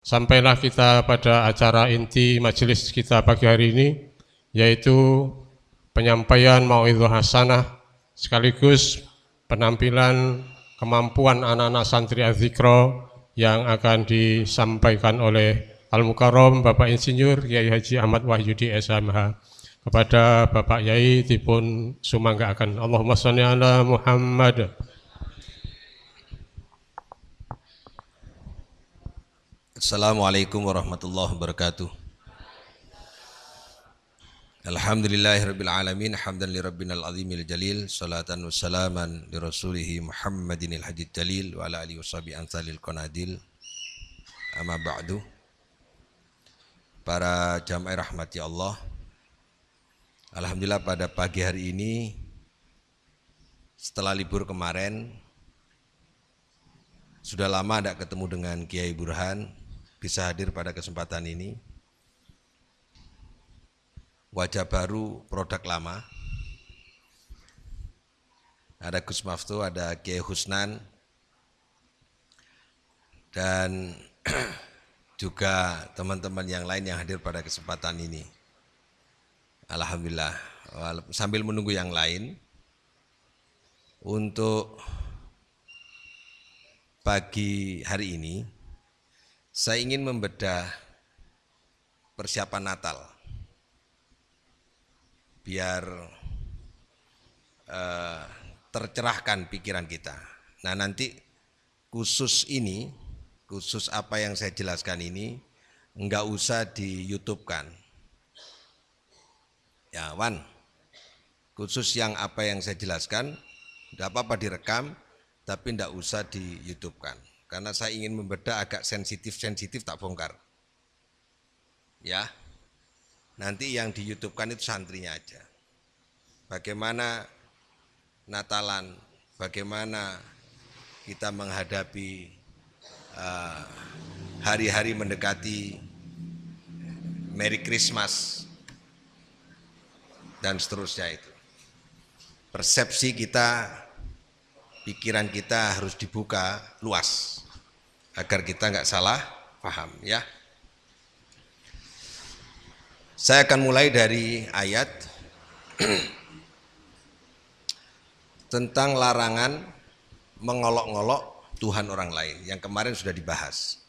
Sampailah kita pada acara inti majelis kita pagi hari ini, yaitu penyampaian mau'idhah hasanah sekaligus penampilan kemampuan anak-anak santri Az-Zikra yang akan disampaikan oleh Al-Mukarram Bapak Insinyur Kiai Haji Ahmad Wahyudi SMH. Kepada Bapak Yai dipun sumanggaaken. Allahumma sholli ala Muhammad. Assalamualaikum warahmatullahi wabarakatuh. Alhamdulillahirabbil alamin, hamdan lirabbinal azimil jalil, salatan wassalaman li rasulih Muhammadinil hadid jalil wa ala alihi washabi ansalil qanadil. Amma ba'du. Para jamaah rahmati Allah, alhamdulillah pada pagi hari ini setelah libur kemarin sudah lama tidak ketemu dengan Kiai Burhan, bisa hadir pada kesempatan ini. Wajah baru, produk lama. Ada Gus Maftu, ada Kiai Husnan, dan juga teman-teman yang lain yang hadir pada kesempatan ini. Alhamdulillah, sambil menunggu yang lain, untuk pagi hari ini saya ingin membedah persiapan Natal biar tercerahkan pikiran kita. Nah, nanti khusus apa yang saya jelaskan ini enggak usah di YouTube-kan. Ya, khusus yang apa yang saya jelaskan enggak apa-apa direkam, tapi enggak usah di YouTube-kan. Karena saya ingin membedah agak sensitif tak bongkar. Ya. Nanti yang di YouTube-kan itu santrinya aja. Bagaimana Natalan, bagaimana kita menghadapi hari-hari mendekati Merry Christmas dan seterusnya itu. Persepsi kita, pikiran kita harus dibuka luas agar kita nggak salah paham, ya. Saya akan mulai dari ayat tentang larangan mengolok-ngolok Tuhan orang lain yang kemarin sudah dibahas.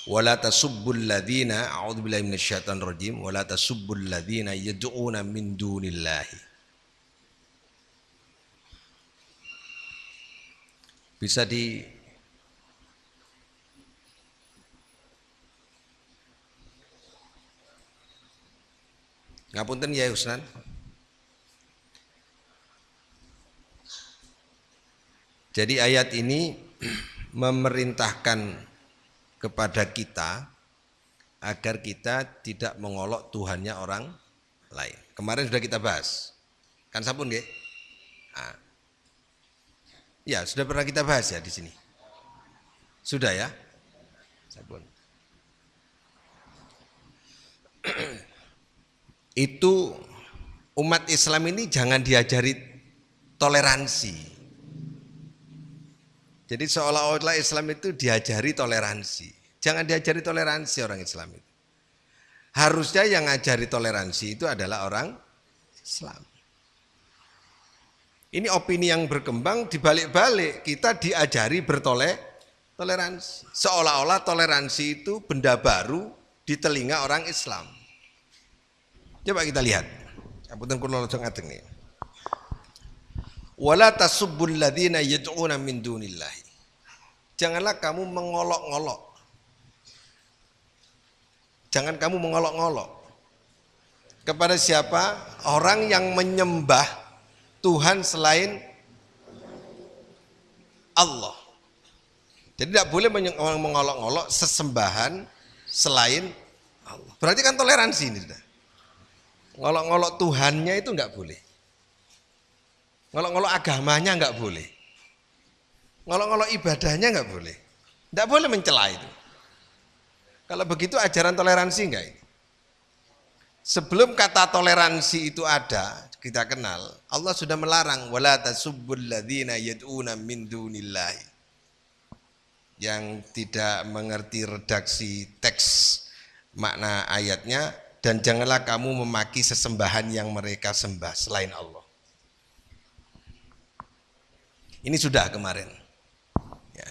Wala tasubbul ladzina, a'udzubillahi minasyaitonir rajim, wala tasubbul ladzina yad'una min dunillahi. Bisa di ngapunten ya Husnan. Jadi ayat ini memerintahkan kepada kita agar kita tidak mengolok Tuhannya orang lain. Kemarin sudah kita bahas. Kan sampun nggih? Nah. Ya, sudah pernah kita bahas ya di sini. Sudah ya? Sampun. Itu umat Islam ini jangan diajari toleransi. Jadi seolah-olah Islam itu diajari toleransi. Jangan diajari toleransi orang Islam itu. Harusnya yang ngajari toleransi itu adalah orang Islam. Ini opini yang berkembang dibalik-balik, kita diajari bertoleransi. Seolah-olah toleransi itu benda baru di telinga orang Islam. Coba kita lihat. Apunten kula lajeng ajeng nih. Wala tasubbul ladzina yad'una min dunillahi. Janganlah kamu mengolok-ngolok. Jangan kamu mengolok-ngolok. Kepada siapa? Orang yang menyembah Tuhan selain Allah. Jadi tidak boleh mengolok-ngolok sesembahan selain Allah. Berarti kan toleransi ini sudah. Ngolok-ngolok Tuhannya itu enggak boleh. Ngolok-ngolok agamanya enggak boleh. Ngolok-ngolok ibadahnya enggak boleh. Enggak boleh mencela itu. Kalau begitu ajaran toleransi enggak ini? Sebelum kata toleransi itu ada, kita kenal, Allah sudah melarang wala tasubbul ladzina yad'una min dunillahi. yang tidak mengerti redaksi teks makna ayatnya, dan janganlah kamu memaki sesembahan yang mereka sembah selain Allah. Ini sudah kemarin. Ya.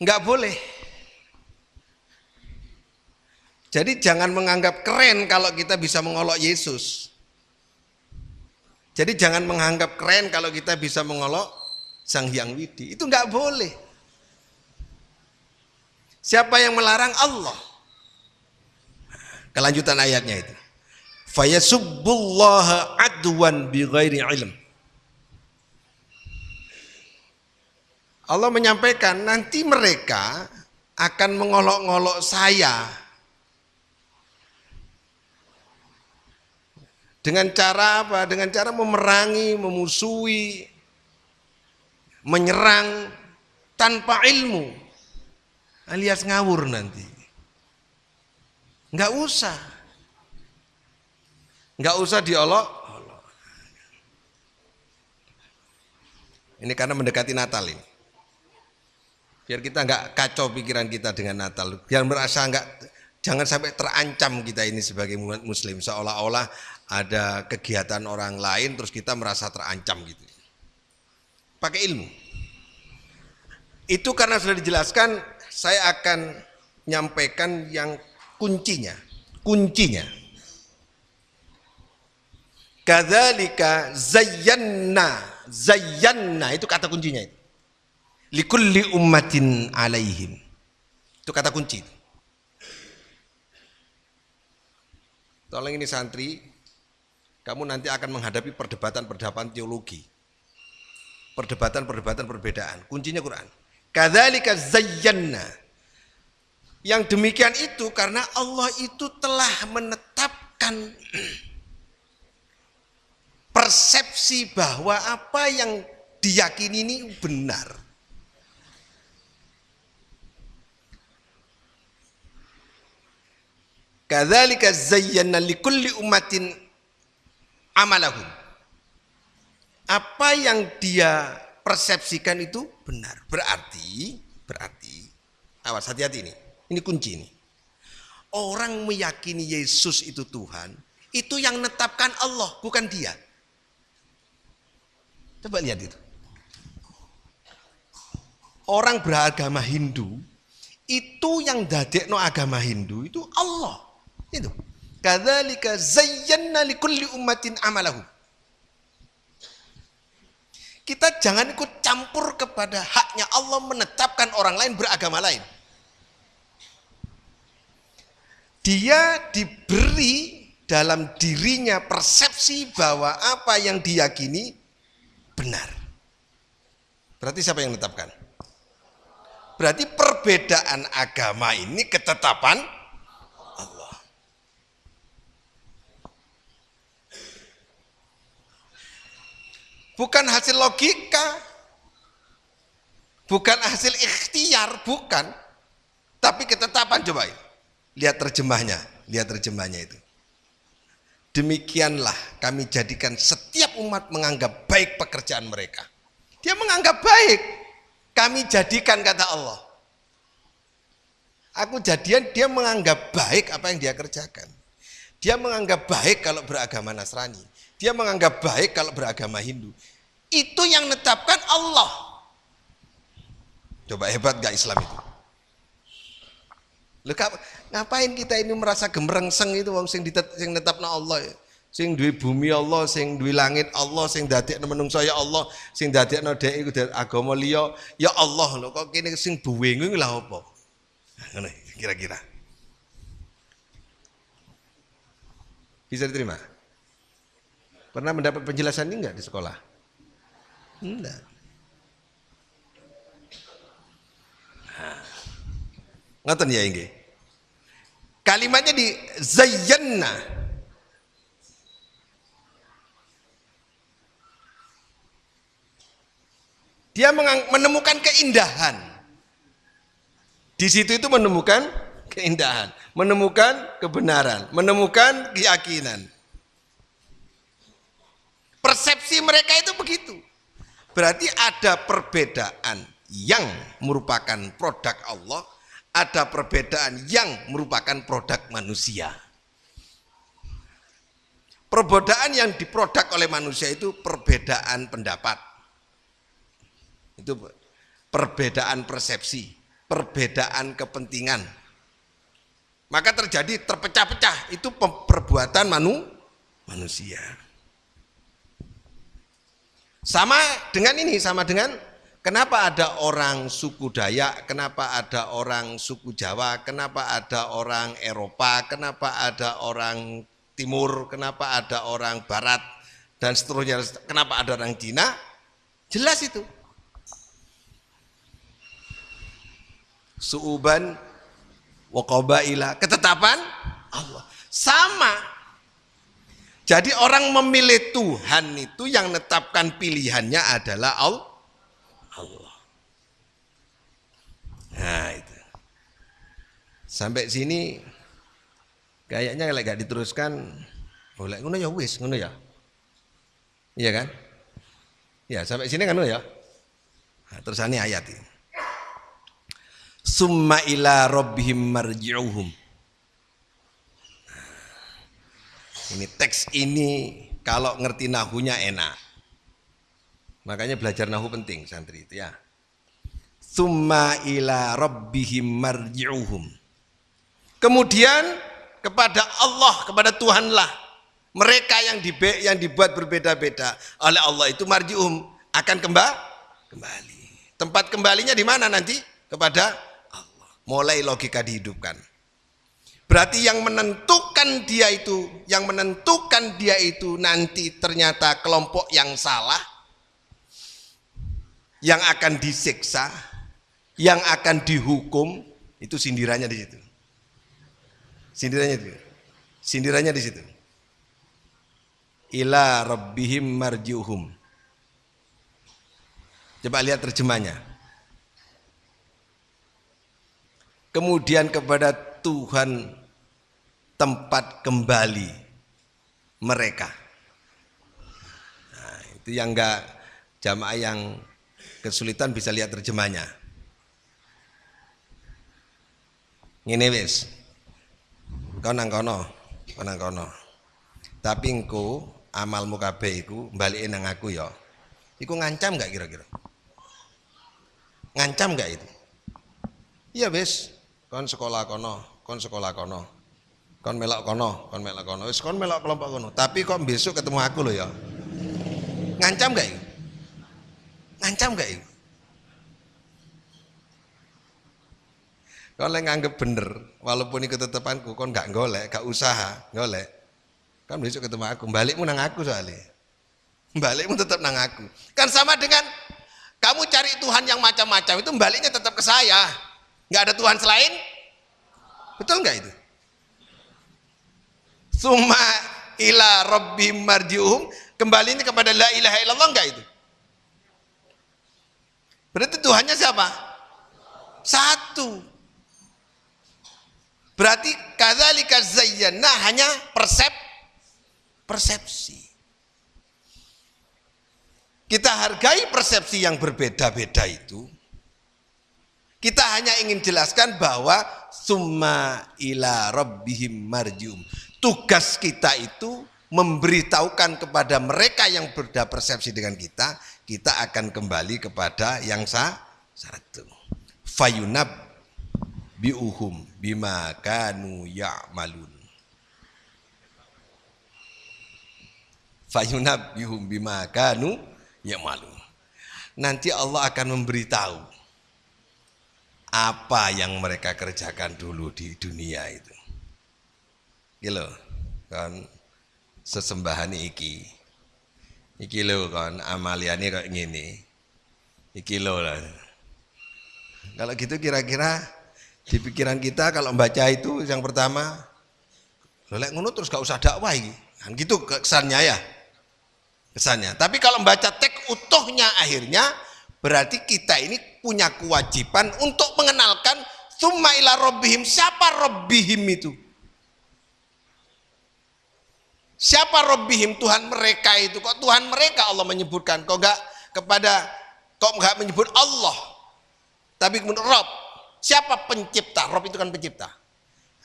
Enggak boleh. Jadi jangan menganggap keren kalau kita bisa mengolok Yesus. Jadi jangan menganggap keren kalau kita bisa mengolok Sang Hyang Widi. Itu enggak boleh. Siapa yang melarang? Allah. Kelanjutan ayatnya itu. Fayasubbullaha adwan bighairi ilm. Allah menyampaikan nanti mereka akan mengolok-ngolok saya dengan cara apa? Dengan cara memerangi, memusuhi, menyerang tanpa ilmu, alias ngawur nanti. Enggak usah diolok. Ini karena mendekati Natal ini. Biar kita enggak kacau pikiran kita dengan Natal. Biar merasa jangan sampai terancam kita ini sebagai umat muslim. Seolah-olah ada kegiatan orang lain terus kita merasa terancam gitu. Pakai ilmu. Itu karena sudah dijelaskan, saya akan menyampaikan yang kuncinya. Kadzalika zayyana itu kata kuncinya itu. Likulli ummatin alaihim. Itu kata kunci. Tolong ini santri, kamu nanti akan menghadapi perdebatan teologi. Perdebatan perbedaan. Kuncinya Quran. Kadzalika zayyana. Yang demikian itu karena Allah itu telah menetapkan persepsi bahwa apa yang diyakini ini benar. Kadzalika zayyana likulli ummatin amalahum. Apa yang dia persepsikan itu benar. Berarti awas, hati-hati ini. Ini kunci ini. Orang meyakini Yesus itu Tuhan, itu yang menetapkan Allah, bukan dia. Coba lihat itu. Orang beragama Hindu, itu yang dadekno agama Hindu itu Allah. Itu. Kadzalika zayyana likulli ummatin amalahu. Kita jangan ikut campur kepada haknya Allah menetapkan orang lain beragama lain. Dia diberi dalam dirinya persepsi bahwa apa yang diyakini benar. Berarti siapa yang menetapkan? Berarti perbedaan agama ini ketetapan Allah. Bukan hasil logika, bukan hasil ikhtiar, bukan. Tapi ketetapan, coba lihat terjemahnya itu. Demikianlah kami jadikan setiap umat menganggap baik pekerjaan mereka. Dia menganggap baik, kami jadikan, kata Allah. Dia menganggap baik apa yang dia kerjakan. Dia menganggap baik kalau beragama Nasrani. Dia menganggap baik kalau beragama Hindu. Itu yang menetapkan Allah. Coba hebat gak Islam itu? Loh, ngapain kita ini merasa gemerengseng itu wong sing netapna Allah ya? Sing duwe bumi Allah, sing duwe langit Allah, sing dadekno menungso ya Allah, sing dadekno dhek iku agama liya ya Allah. Lho kok kene sing buwengu lha apa? Ngono kira-kira. Bisa diterima? Pernah mendapat penjelasan ini enggak di sekolah? Enggak. Ngoten ya inggih. Kalimatnya di zayyana. Dia menemukan keindahan. Di situ itu menemukan keindahan, menemukan kebenaran, menemukan keyakinan. Persepsi mereka itu begitu. Berarti ada perbedaan yang merupakan produk Allah, ada perbedaan yang merupakan produk manusia. Perbedaan yang diproduk oleh manusia itu perbedaan pendapat, itu perbedaan persepsi, perbedaan kepentingan. Maka terjadi terpecah-pecah, itu perbuatan manusia. Sama dengan ini, sama dengan kenapa ada orang suku Dayak, kenapa ada orang suku Jawa, kenapa ada orang Eropa, kenapa ada orang Timur, kenapa ada orang Barat, dan seterusnya, kenapa ada orang Cina, jelas itu. Su'uban wa qabaila, ketetapan Allah. Sama. Jadi orang memilih Tuhan itu yang menetapkan pilihannya adalah Allah. Nah itu. Sampai sini kayaknya kalau gak diteruskan, oleh ngono ya wis, ngono ya. Iya kan? Ya sampai sini kan ngono ya. Nah, terusannya ayat ini. Summa ila rabbihim marji'uhum. Ini teks ini kalau ngerti nahunya enak. Makanya belajar nahu penting santri itu ya. Summa ila rabbihim marji'uhum. Kemudian kepada Allah, kepada Tuhanlah mereka yang dibuat berbeda-beda oleh Allah itu marji'uhum, akan kembali. Tempat kembalinya di mana nanti? Kepada Allah. Mulai logika dihidupkan. Berarti yang menentukan dia itu nanti ternyata kelompok yang salah, yang akan disiksa, yang akan dihukum, itu sindirannya di situ. Sindirannya di situ. Ila rabbihim marji'uhum. Coba lihat terjemahnya. Kemudian kepada Tuhan tempat kembali mereka. Nah, itu yang enggak jamaah yang kesulitan bisa lihat terjemahnya. Ngene wis. Kau nang kono. Tapi engko amalmu kabeh iku mbalike nang aku ya. Iku ngancam enggak kira-kira? Ngancam enggak itu? Iya wis, kon sekolah kono. Kon melok kono. Wis kon melok kelompok kono. Tapi kok besok ketemu aku loh ya. Ngancam enggak itu? Ngancam enggak itu? Kon lek nganggep bener, walaupun ikut tetepanku, kon gak golek, gak usaha golek. Kan besok ketemu aku, balikmu nang aku soalnya. Balikmu tetap nang aku. Kan sama dengan kamu cari Tuhan yang macam-macam, itu baliknya tetap ke saya. Gak ada Tuhan selain? Betul gak itu? Summa ila rabbihim marji'uhum, kembali ini kepada la ilaha illallah enggak itu? Berarti Tuhannya siapa? Satu. Berarti kadzalika zayyana hanya persepsi. Kita hargai persepsi yang berbeda-beda itu. Kita hanya ingin jelaskan bahwa summa ila rabbihim marji'um. Tugas kita itu memberitahukan kepada mereka yang berbeda persepsi dengan kita akan kembali kepada yang satu. Fayunab biuhum bima kanu ya'malun. Fayunab bihum bima kanu ya'malun. Nanti Allah akan memberitahu apa yang mereka kerjakan dulu di dunia itu. Gitu kan, sesembahan iki lho kan, amaliane kok ngene iki lho lah. Kalau gitu kira-kira di pikiran kita kalau membaca itu yang pertama, lek ngono terus gak usah dakwah iki. Kan gitu kesannya ya. Kesannya. Tapi kalau membaca teks utuhnya akhirnya berarti kita ini punya kewajiban untuk mengenalkan summa ila rabbihim. Siapa rabbihim itu? Siapa rabbihim? Tuhan mereka itu. Kok Tuhan mereka Allah menyebutkan? Kok enggak menyebut Allah? Tapi kemudian Rob, siapa pencipta? Rob itu kan pencipta.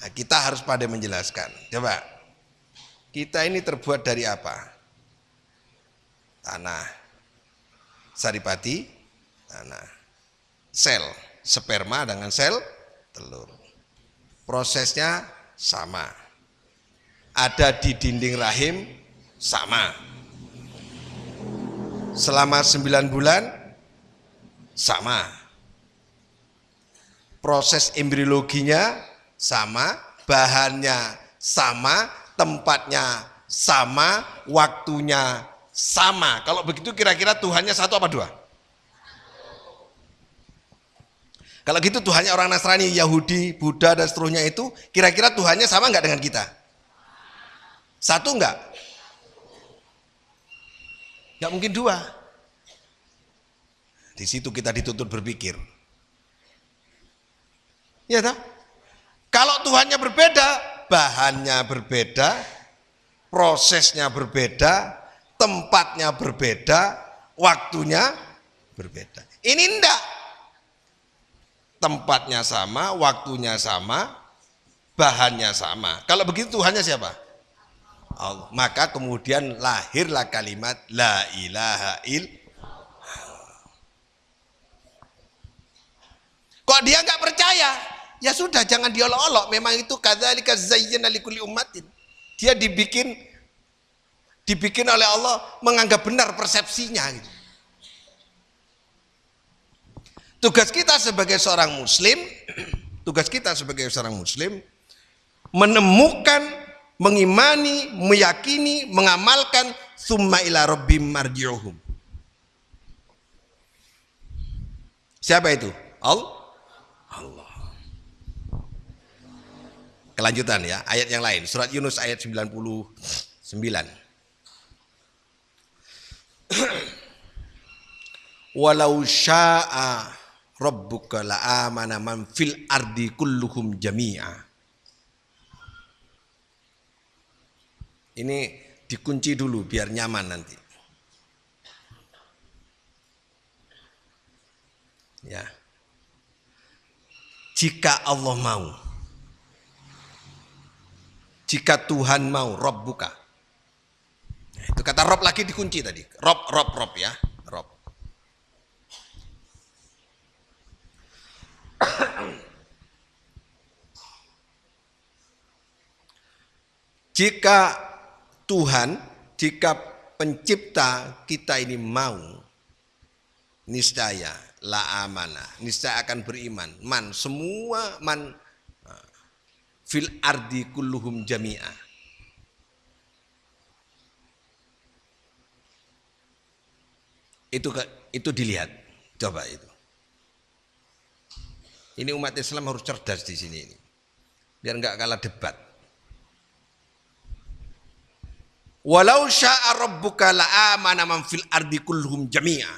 Nah, kita harus pada menjelaskan. Coba, kita ini terbuat dari apa? Tanah, saripati, tanah, sel, sperma dengan sel telur. Prosesnya sama. Ada di dinding rahim sama. Selama 9 bulan sama. Proses embriologinya sama, bahannya sama, tempatnya sama, waktunya sama. Kalau begitu kira-kira Tuhannya satu apa dua? Kalau gitu Tuhannya orang Nasrani, Yahudi, Buddha dan seterusnya itu kira-kira Tuhannya sama nggak dengan kita? Satu nggak? Nggak mungkin dua. Di situ kita dituntut berpikir. Ya toh? Kalau Tuhannya berbeda, bahannya berbeda, prosesnya berbeda, tempatnya berbeda, waktunya berbeda. Ini enggak. Tempatnya sama, waktunya sama, bahannya sama. Kalau begitu Tuhannya siapa? Allah. Maka kemudian lahirlah kalimat la ilaha illallah. Kok dia nggak percaya? Ya sudah, jangan diolok-olok. Memang itu kadzalika zayyana likulli ummatin. Dia dibikin oleh Allah menganggap benar persepsinya gitu. Tugas kita sebagai seorang muslim menemukan, mengimani, meyakini, mengamalkan summa ila rabbim marji'uhum. Siapa itu? Allah. Kelanjutan ya, ayat yang lain, surat Yunus ayat 99. Walau syaa rabbuka la'amana man fil ardi kulluhum jami'a. Ini dikunci dulu biar nyaman nanti. Ya. Jika Allah mau, jika Tuhan mau, Rabbuka. Itu kata Rob lagi dikunci tadi. Rob ya, Rob. Jika Tuhan, jika pencipta kita ini mau, niscaya la amana, niscaya akan beriman. Semua fil ardi kulluhum jami'a. Itu dilihat, coba itu. Ini umat Islam harus cerdas di sini ini, biar nggak kalah debat. Walau syaa rabbuka la'amana man fil ardi kulluhum jami'a.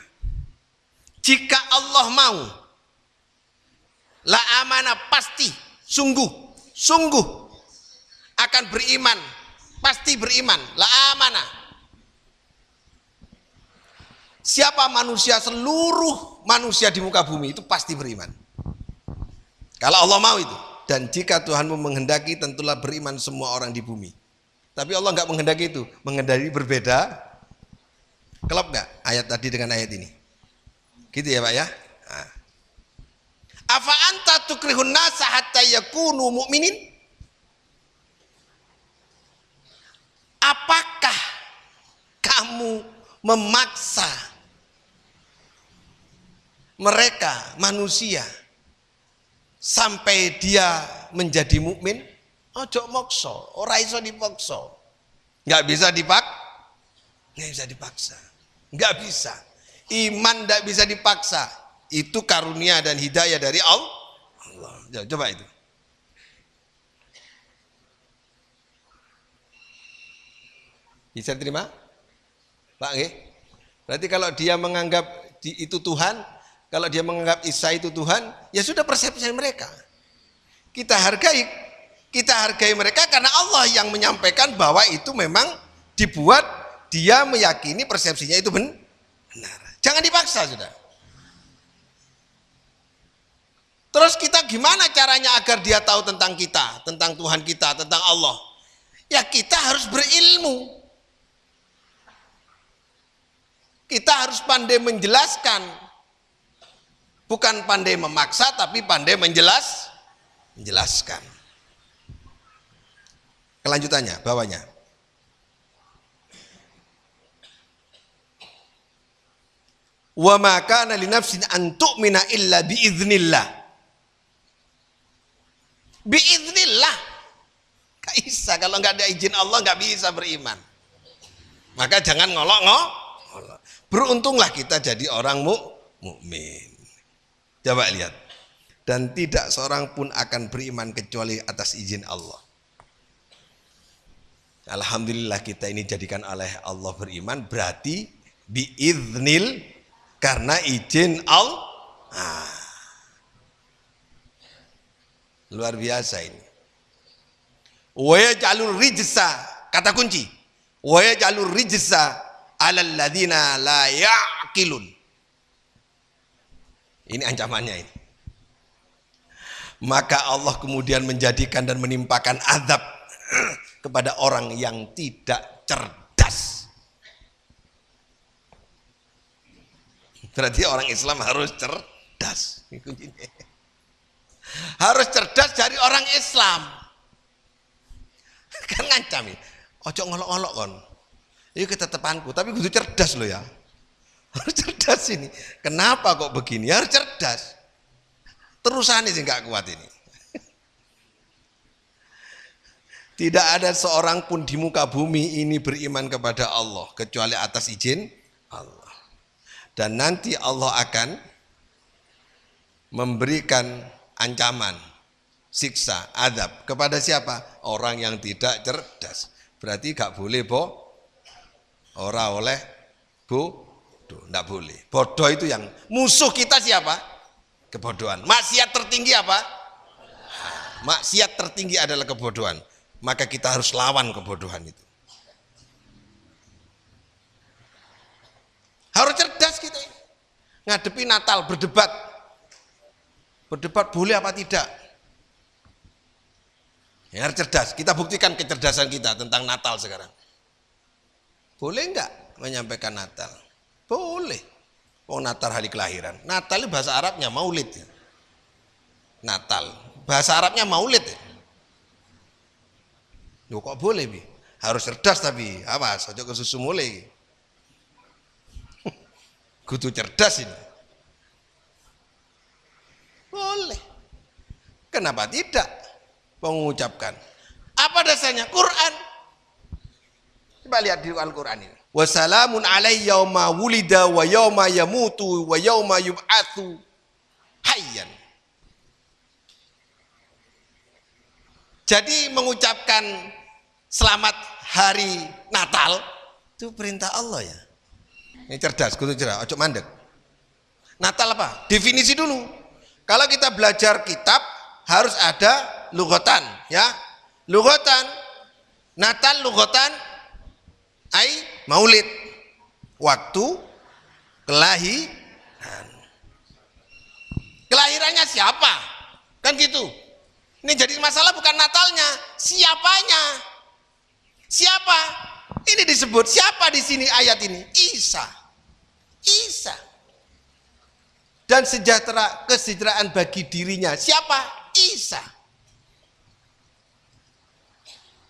Jika Allah mau, la'amana pasti, sungguh akan beriman, pasti beriman, la'amana. Siapa manusia, seluruh manusia di muka bumi itu pasti beriman. Kalau Allah mau itu. Dan jika Tuhanmu menghendaki, tentulah beriman semua orang di bumi. Tapi Allah nggak menghendaki itu, menghendaki berbeda. Kelop nggak ayat tadi dengan ayat ini? Gitu ya Pak ya. Nah. Afa anta tukrihun nasa hatta yakunu mu'minin? Apakah kamu memaksa mereka manusia sampai dia menjadi mukmin? Ojo mokso, ora iso dipaksa. Nggak bisa dipaksa. Nggak bisa. Iman nggak bisa dipaksa. Itu karunia dan hidayah dari Allah. Coba itu. Bisa terima? Pak nggih? Berarti kalau dia menganggap itu Tuhan, kalau dia menganggap Isa itu Tuhan, ya sudah persepsi mereka. Kita hargai mereka karena Allah yang menyampaikan bahwa itu memang dibuat, dia meyakini persepsinya itu benar. Jangan dipaksa sudah. Terus kita gimana caranya agar dia tahu tentang kita, tentang Tuhan kita, tentang Allah? Ya kita harus berilmu. Kita harus pandai menjelaskan. Bukan pandai memaksa, tapi pandai menjelaskan. Kelanjutannya, bawahnya. Wa ma kana li nafsin an tu'mina illa biiznillah. Biiznillah. Gak bisa, kalau nggak ada izin Allah nggak bisa beriman. Maka jangan ngolok-ngolok. Beruntunglah kita jadi orang mukmin. Coba lihat. Dan tidak seorang pun akan beriman kecuali atas izin Allah. Alhamdulillah kita ini jadikan oleh Allah beriman, berarti biiznil, karena izin Allah. Luar biasa ini. Wa yaj'alur rijsa, kata kunci. Wa yaj'alur rijsa 'alal ladzina la ya'qilun. Ini ancamannya ini. Maka Allah kemudian menjadikan dan menimpakan azab kepada orang yang tidak cerdas. Berarti orang Islam harus cerdas. Harus cerdas dari orang Islam. Kan ngancam ya. Ojo ngolok-ngolok kon. Ini ketetepanku, tapi kudu cerdas loh ya. Harus cerdas ini. Kenapa kok begini? Harus cerdas. Terusannya sih nggak kuat ini. Tidak ada seorang pun di muka bumi ini beriman kepada Allah kecuali atas izin Allah. Dan nanti Allah akan memberikan ancaman, siksa, azab kepada siapa? Orang yang tidak cerdas. Berarti gak boleh ora oleh bodoh, enggak boleh. Bodoh itu yang musuh kita siapa? Kebodohan. Maksiat tertinggi apa? Maksiat tertinggi adalah kebodohan. Maka kita harus lawan kebodohan itu. Harus cerdas kita ini. Ngadepi Natal, berdebat. Berdebat boleh apa tidak? Ya, harus cerdas. Kita buktikan kecerdasan kita tentang Natal sekarang. Boleh enggak menyampaikan Natal? Boleh. Oh, Natal hari kelahiran. Natal itu bahasa Arabnya maulid. Natal. Bahasa Arabnya maulid. Loh, kok boleh, Bi? Harus cerdas tapi. Awas, aja kesusu mulai. Kudu cerdas ini. Boleh. Kenapa tidak mengucapkan? Apa dasarnya? Quran. Coba lihat di Al-Quran ini. Wassalamun alaihi yauma wulida wa yauma yamutu wa yauma yub'atsu hayyan. Jadi mengucapkan selamat hari Natal itu perintah Allah ya. Ini cerdas, kudu cerdas, ojo mandek. Natal apa? Definisi dulu. Kalau kita belajar kitab harus ada lugatan, ya. Lugatan. Natal lugatan ai maulid. Waktu kelahiran. Kelahirannya siapa? Kan gitu. Ini jadi masalah bukan Natalnya, siapanya. Siapa? Ini disebut siapa di sini ayat ini? Isa. Isa. Dan kesejahteraan bagi dirinya. Siapa? Isa.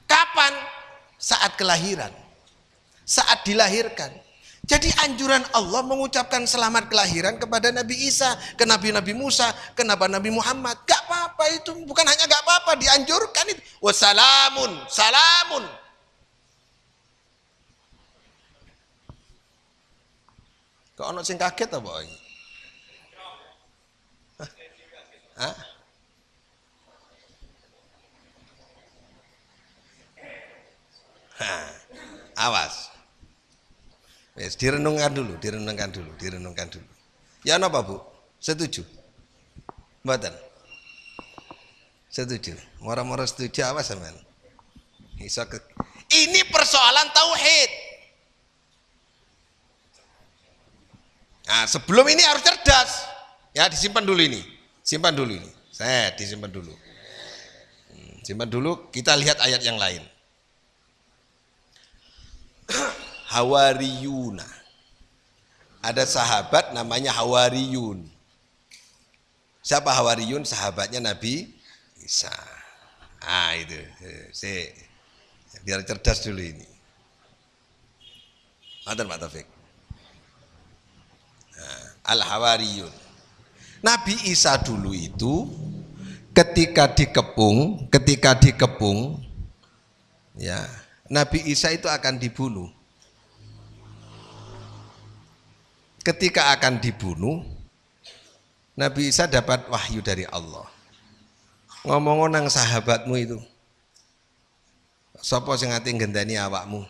Kapan? Saat kelahiran. Saat dilahirkan. Jadi anjuran Allah mengucapkan selamat kelahiran kepada Nabi Isa, ke Nabi Musa, ke Nabi Muhammad. Gak apa-apa itu, bukan hanya gak apa-apa, dianjurkan itu. Wassalamun, salamun. Kok ono sing kaget apa ini? Hah? Awas. Wes direnungkan dulu. Ya apa Bu? Setuju? Mboten. Setuju. Mora-mora setuju awas sampean. Ini persoalan tauhid. Nah, sebelum ini harus cerdas. Ya, disimpan dulu ini. Simpan dulu ini. Saya disimpan dulu. Simpan dulu, kita lihat ayat yang lain. Hawariyuna. Ada sahabat namanya Hawariyun. Siapa Hawariyun? Sahabatnya Nabi Isa. Ah itu. Biar cerdas dulu ini. Mantan Pak Taufik. Al-Hawariyun. Nabi Isa dulu itu ketika dikepung, ya, Nabi Isa itu akan dibunuh. Ketika akan dibunuh, Nabi Isa dapat wahyu dari Allah. Ngomong nang sahabatmu itu. Sapa sing ati ngendani awakmu?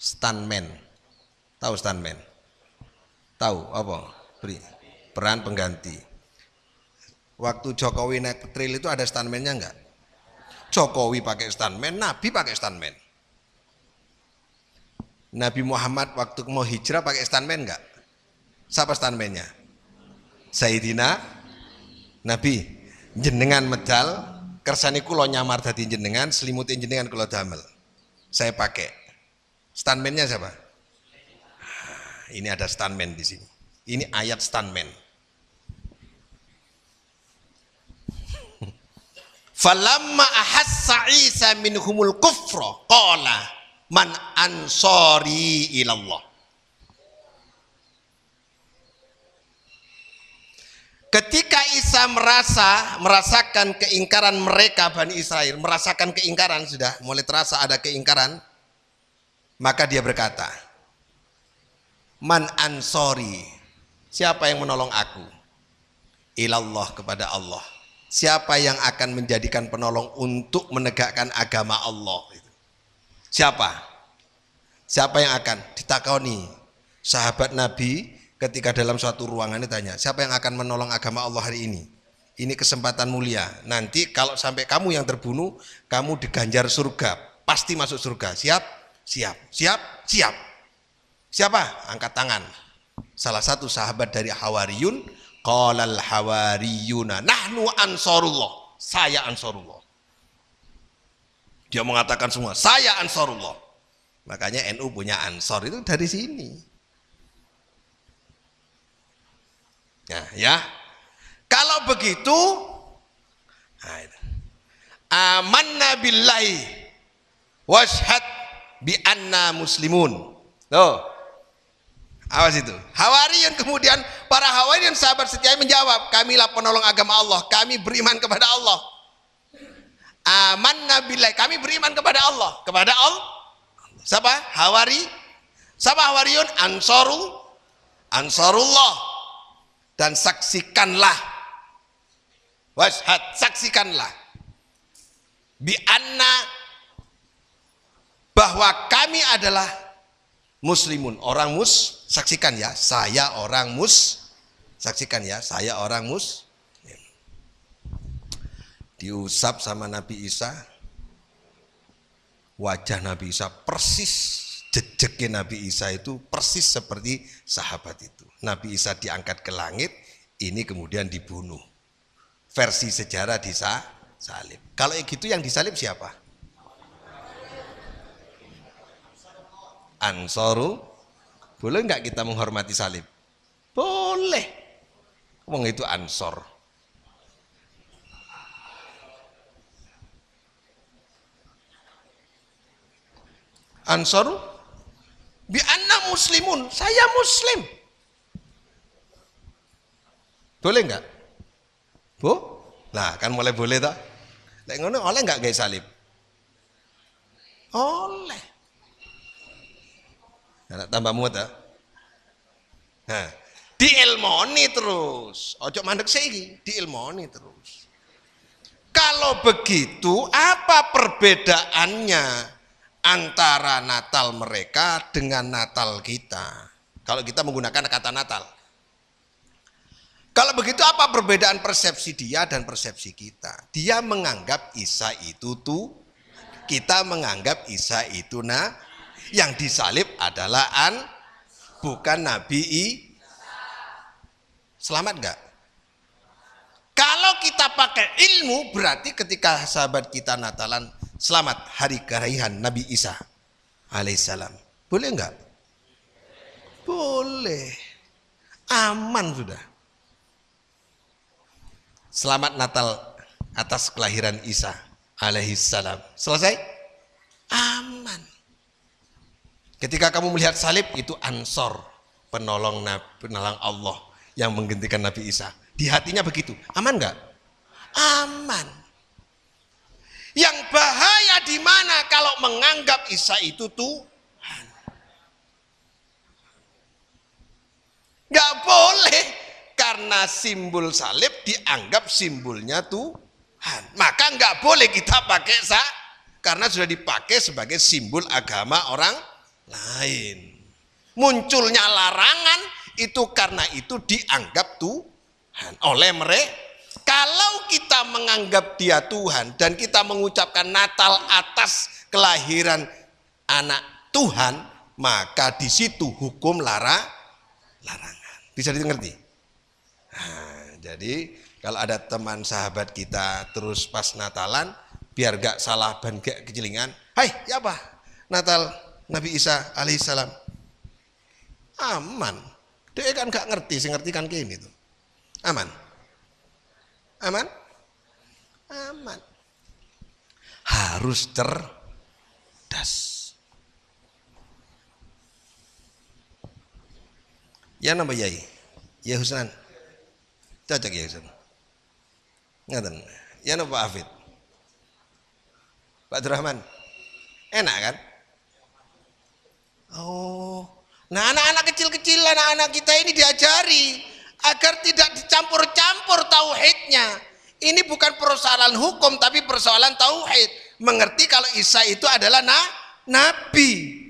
Stuntman. Tahu stuntman? Tahu apa? Peran pengganti. Waktu Jokowi naik petril itu ada stuntman-nya enggak? Jokowi pakai stuntman, Nabi pakai stuntman. Nabi Muhammad waktu mau hijrah pakai stuntman enggak? Siapa stuntman-nya? Sayyidina Nabi. Jenengan medal, kersane kula nyamar dadi jenengan, selimutin jenengan kula damel. Saya pakai. Stuntman-nya siapa? Ini ada stuntman di sini. Ini ayat stuntman. Falamma ahassa Isa minhumul kufra qala man ansari ilallah. Ketika Isa merasakan keingkaran mereka Bani Israel, merasakan keingkaran, sudah mulai terasa ada keingkaran, maka dia berkata, man ansori, siapa yang menolong aku? Ilallah, kepada Allah. Siapa yang akan menjadikan penolong untuk menegakkan agama Allah? Siapa? Siapa yang akan ditakoni? Sahabat Nabi ketika dalam suatu ruangan ditanya, siapa yang akan menolong agama Allah hari ini? Ini kesempatan mulia. Nanti kalau sampai kamu yang terbunuh, kamu diganjar surga, pasti masuk surga. Siap? Siap. Siap? Siap. Siapa? Angkat tangan. Salah satu sahabat dari Hawariyun, qalal hawariyuna nahnu ansarullah. Saya ansarullah. Dia mengatakan semua, saya ansarullah. Makanya NU punya ansor itu dari sini. Nah, ya. Kalau begitu, amanna billahi washhad bi anna muslimun. Tuh. Awas itu. Hawariyun, kemudian para Hawariyun sahabat setia menjawab, kamilah penolong agama Allah, kami beriman kepada Allah. Amanna billahi, kami beriman kepada Allah. Kepada Allah. Siapa? Siapa Hawariyun? Ansarullah. Dan saksikanlah, washhad, saksikanlah, bi anna, bahwa kami adalah muslimun, orang saksikan ya, saya orang saksikan ya, saya orang diusap sama Nabi Isa, wajah Nabi Isa persis, jejeknya Nabi Isa itu persis seperti sahabat itu. Nabi Isa diangkat ke langit, ini kemudian dibunuh. Versi sejarah disalib. Kalau gitu yang disalib siapa? Ansaru. Boleh nggak kita menghormati salib? Boleh. Wong itu ansor. Ansaru bi anna muslimun, saya muslim. Boleh enggak? Bu? Nah, kan mulai boleh toh? Lek ngono oleh enggak gawe salib? Oleh. Nah, tambah muat ya. Nah, diilmoni terus. Ojo mandek saiki, diilmoni terus. Kalau begitu, apa perbedaannya antara Natal mereka dengan Natal kita? Kalau kita menggunakan kata Natal. Kalau begitu apa perbedaan persepsi dia dan persepsi kita? Dia menganggap Isa itu tuh, kita menganggap Isa itu yang disalib adalah bukan Nabi Selamat enggak? Kalau kita pakai ilmu, berarti ketika sahabat kita Natalan, selamat hari kelahiran Nabi Isa alaihissalam. Boleh enggak? Boleh. Aman sudah. Selamat Natal atas kelahiran Isa alaihissalam. Selesai? Aman. Ketika kamu melihat salib, itu ansor, penolong Allah yang menggantikan Nabi Isa. Di hatinya begitu. Aman enggak? Aman. Yang bahaya di mana kalau menganggap Isa itu Tuhan. Enggak boleh, karena simbol salib dianggap simbolnya Tuhan. Maka enggak boleh kita pakai karena sudah dipakai sebagai simbol agama orang lain. Munculnya larangan itu karena itu dianggap Tuhan oleh mereka. Kalau kita menganggap dia Tuhan dan kita mengucapkan Natal atas kelahiran anak Tuhan, maka di situ hukum larangan. Bisa dimengerti? Nah, jadi kalau ada teman sahabat kita terus pas Natalan, biar gak salah ban gak kecilingan, hai ya apa? Natal Nabi Isa alaihissalam. Aman. Dia kan gak ngerti, saya ngerti kan kayak ini tuh. Aman. Aman? Aman. Harus cerdas. Ya nama Yai? Ya Husnan. Cocok ya Husnan. Ngaten. Ya nama Pak Hafid? Pak Abdurrahman. Enak kan? Oh. Nah anak-anak kecil-kecil, anak-anak kita ini diajari agar tidak dicampur-campur tauhidnya. Ini bukan persoalan hukum tapi persoalan tauhid. Mengerti kalau Isa itu adalah nabi.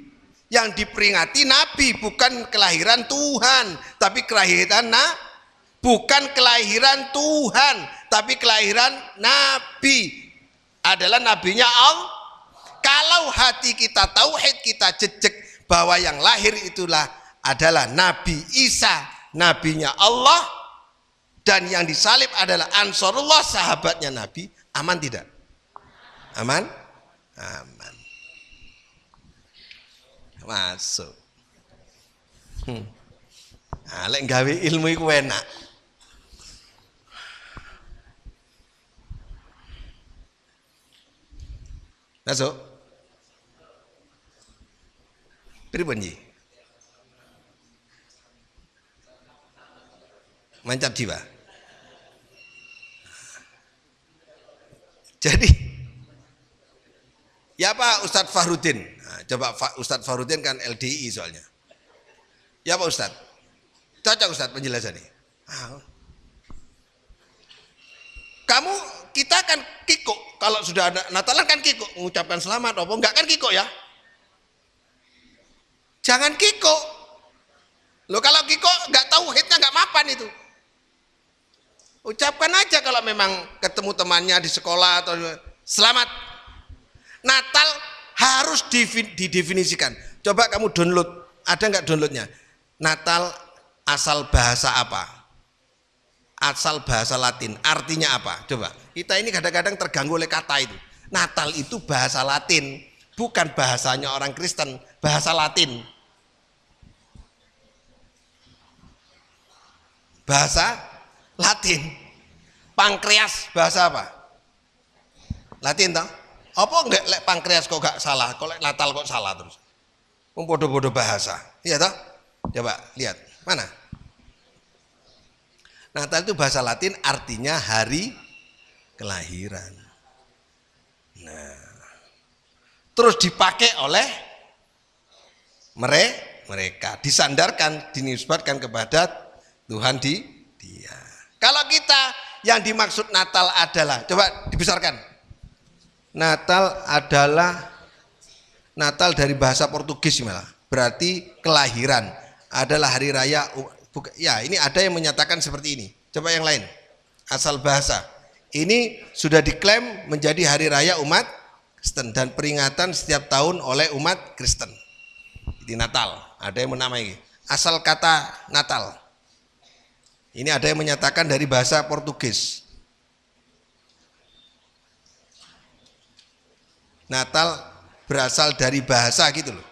Yang diperingati nabi, bukan kelahiran Tuhan, tapi kelahiran bukan kelahiran Tuhan, tapi kelahiran nabi. Adalah nabinya Allah. Kalau hati kita tauhid, kita jejak bahwa yang lahir itulah adalah Nabi Isa, nabinya Allah, dan yang disalib adalah Ansarullah, sahabatnya Nabi. Aman tidak? Aman? Aman. Masuk. Nah, lek gawe ilmu iku enak. Masuk. Pripun nggih? Mancap jiwa. Jadi ya Pak Ustadz Fahrudin. Nah, coba Ustadz Fahrudin kan LDI soalnya. Ya Pak Ustadz. Cocok Ustadz penjelasannya. Kamu kita kan kikuk. Kalau sudah ada Natalan kan kikuk, mengucapkan selamat apa enggak kan kikuk ya? Jangan kikuk. Loh kalau kikuk enggak tahu hidnya enggak mapan itu. Ucapkan aja kalau memang ketemu temannya di sekolah atau selamat. Natal harus didefinisikan. Coba kamu download, ada nggak downloadnya? Natal asal bahasa apa? Asal bahasa Latin, artinya apa? Coba. Kita ini kadang-kadang terganggu oleh kata itu. Natal itu bahasa Latin, bukan bahasanya orang Kristen, bahasa Latin. Bahasa Latin. Pankreas bahasa apa? Latin toh? Apa enggak lek pankreas kok gak salah, kok lek Natal kok salah terus? Bodoh-bodoh bahasa. Iya toh? Coba lihat. Mana? Natal itu bahasa Latin artinya hari kelahiran. Nah. Terus dipakai oleh mereka, disandarkan, dinisbatkan kepada Tuhan dia. Kalau kita yang dimaksud Natal adalah, coba dibesarkan. Natal adalah Natal dari bahasa Portugis malah. Berarti kelahiran adalah hari raya. Ya, ini ada yang menyatakan seperti ini. Coba yang lain. Asal bahasa. Ini sudah diklaim menjadi hari raya umat Kristen dan peringatan setiap tahun oleh umat Kristen. Di Natal, ada yang menamai asal kata Natal. Ini ada yang menyatakan dari bahasa Portugis. Natal berasal dari bahasa gitu loh.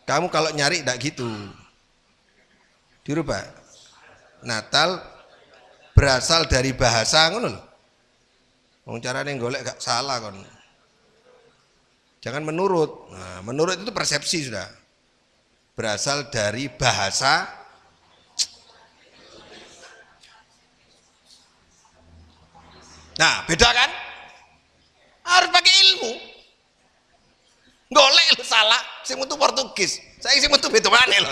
Kamu kalau nyari enggak gitu. Dirubah. Natal berasal dari bahasa ngono lho. Wong carane golek gak salah kon. Jangan menurut. Nah, menurut itu persepsi sudah. Berasal dari bahasa. Nah, beda kan? Harus pakai ilmu. Golek lu salah, sing metu Portugis. Saya sing metu beda maneh lho.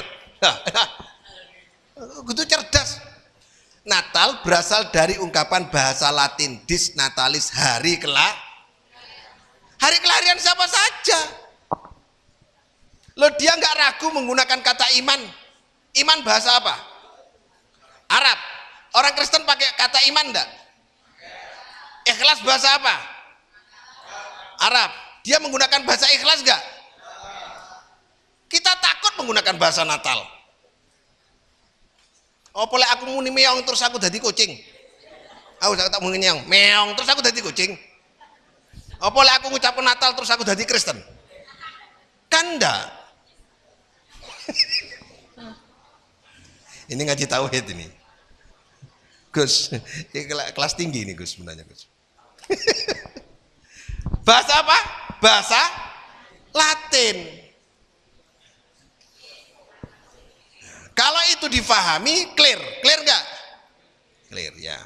Kudu cerdas. Natal berasal dari ungkapan bahasa Latin dis natalis, hari kelahiran siapa saja. Loh, dia nggak ragu menggunakan kata iman. Iman bahasa apa? Arab. Orang Kristen pakai kata iman enggak? Ikhlas bahasa apa? Arab. Dia menggunakan bahasa ikhlas enggak? Kita takut menggunakan bahasa Natal. Oh, boleh aku muni meong terus aku jadi kucing. Aku tak muni meong terus aku jadi kucing. Oh, boleh aku ngucapkan Natal terus aku jadi Kristen. Kan enggak. Ini ngaji tauhid ini. Gus, ini kelas tinggi ini Gus sebenarnya Gus. Bahasa apa? Bahasa Latin. Kalau itu difahami, clear enggak? Clear ya.